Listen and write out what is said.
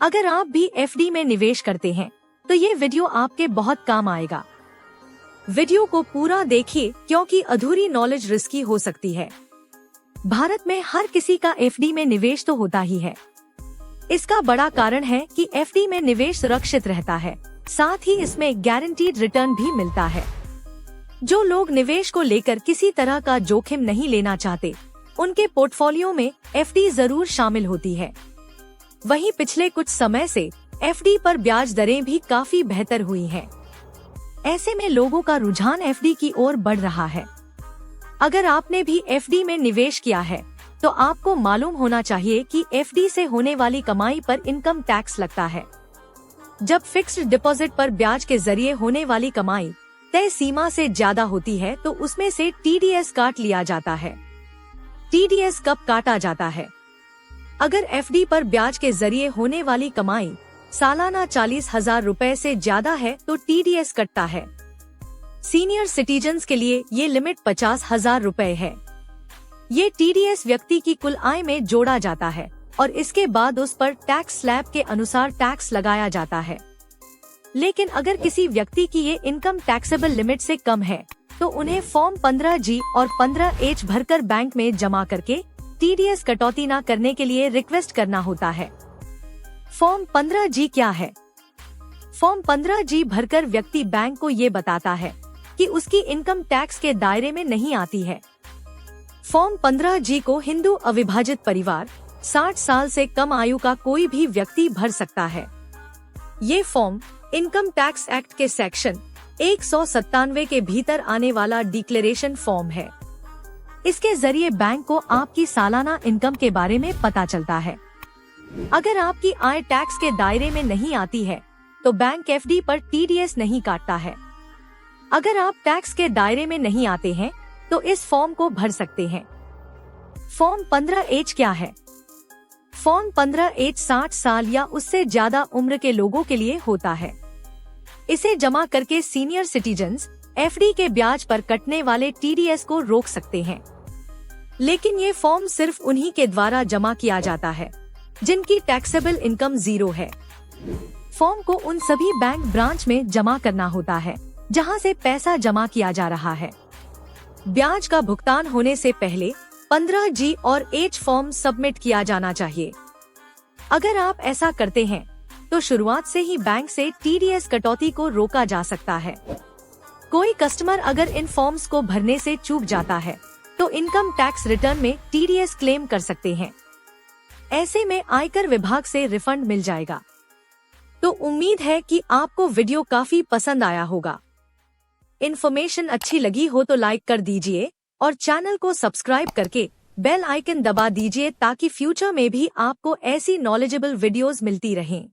अगर आप भी एफडी में निवेश करते हैं तो ये वीडियो आपके बहुत काम आएगा। वीडियो को पूरा देखिए क्योंकि अधूरी नॉलेज रिस्की हो सकती है। भारत में हर किसी का एफडी में निवेश तो होता ही है। इसका बड़ा कारण है कि एफडी में निवेश सुरक्षित रहता है, साथ ही इसमें गारंटीड रिटर्न भी मिलता है। जो लोग निवेश को लेकर किसी तरह का जोखिम नहीं लेना चाहते, उनके पोर्टफोलियो में एफडी जरूर शामिल होती है। वहीं पिछले कुछ समय से एफडी पर ब्याज दरें भी काफी बेहतर हुई हैं। ऐसे में लोगों का रुझान एफडी की ओर बढ़ रहा है। अगर आपने भी एफडी में निवेश किया है तो आपको मालूम होना चाहिए कि एफडी से होने वाली कमाई पर इनकम टैक्स लगता है। जब फिक्स्ड डिपॉजिट पर ब्याज के जरिए होने वाली कमाई तय सीमा से ज्यादा होती है तो उसमें से टीडीएस काट लिया जाता है। टीडीएस कब काटा जाता है? अगर एफडी पर ब्याज के जरिए होने वाली कमाई सालाना 40,000 रुपए से ज्यादा है तो टीडीएस कटता है। सीनियर सिटीजन्स के लिए ये लिमिट 50,000 रुपए है। ये टीडीएस व्यक्ति की कुल आय में जोड़ा जाता है और इसके बाद उस पर टैक्स स्लैब के अनुसार टैक्स लगाया जाता है। लेकिन अगर किसी व्यक्ति की ये इनकम टैक्सेबल लिमिट से कम है तो उन्हें फॉर्म 15G और 15H भरकर बैंक में जमा करके टीडीएस कटौती न करने के लिए रिक्वेस्ट करना होता है। फॉर्म 15G क्या है? फॉर्म 15G भरकर व्यक्ति बैंक को ये बताता है कि उसकी इनकम टैक्स के दायरे में नहीं आती है। फॉर्म 15G को हिंदू अविभाजित परिवार, 60 साल से कम आयु का कोई भी व्यक्ति भर सकता है। ये फॉर्म इनकम टैक्स एक्ट के सेक्शन 197 के भीतर आने वाला डिक्लेरेशन फॉर्म है। इसके जरिए बैंक को आपकी सालाना इनकम के बारे में पता चलता है। अगर आपकी आय टैक्स के दायरे में नहीं आती है तो बैंक एफडी पर टीडीएस नहीं काटता है। अगर आप टैक्स के दायरे में नहीं आते हैं तो इस फॉर्म को भर सकते हैं। फॉर्म 15H क्या है? फॉर्म 15H 60 साल या उससे ज्यादा उम्र के लोगों के लिए होता है। इसे जमा करके सीनियर सिटीजन्स एफडी के ब्याज पर कटने वाले टीडीएस को रोक सकते हैं। लेकिन ये फॉर्म सिर्फ उन्हीं के द्वारा जमा किया जाता है जिनकी टैक्सेबल इनकम 0 है। फॉर्म को उन सभी बैंक ब्रांच में जमा करना होता है जहां से पैसा जमा किया जा रहा है। ब्याज का भुगतान होने से पहले 15G और H फॉर्म सबमिट किया जाना चाहिए। अगर आप ऐसा करते हैं तो शुरुआत से ही बैंक से टीडीएस कटौती को रोका जा सकता है। कोई कस्टमर अगर इन फॉर्म्स को भरने से चूक जाता है तो इनकम टैक्स रिटर्न में टीडीएस क्लेम कर सकते हैं। ऐसे में आयकर विभाग से रिफंड मिल जाएगा। तो उम्मीद है कि आपको वीडियो काफी पसंद आया होगा। इन्फॉर्मेशन अच्छी लगी हो तो लाइक कर दीजिए और चैनल को सब्सक्राइब करके बेल आइकन दबा दीजिए ताकि फ्यूचर में भी आपको ऐसी नॉलेजेबल वीडियोस मिलती रहें।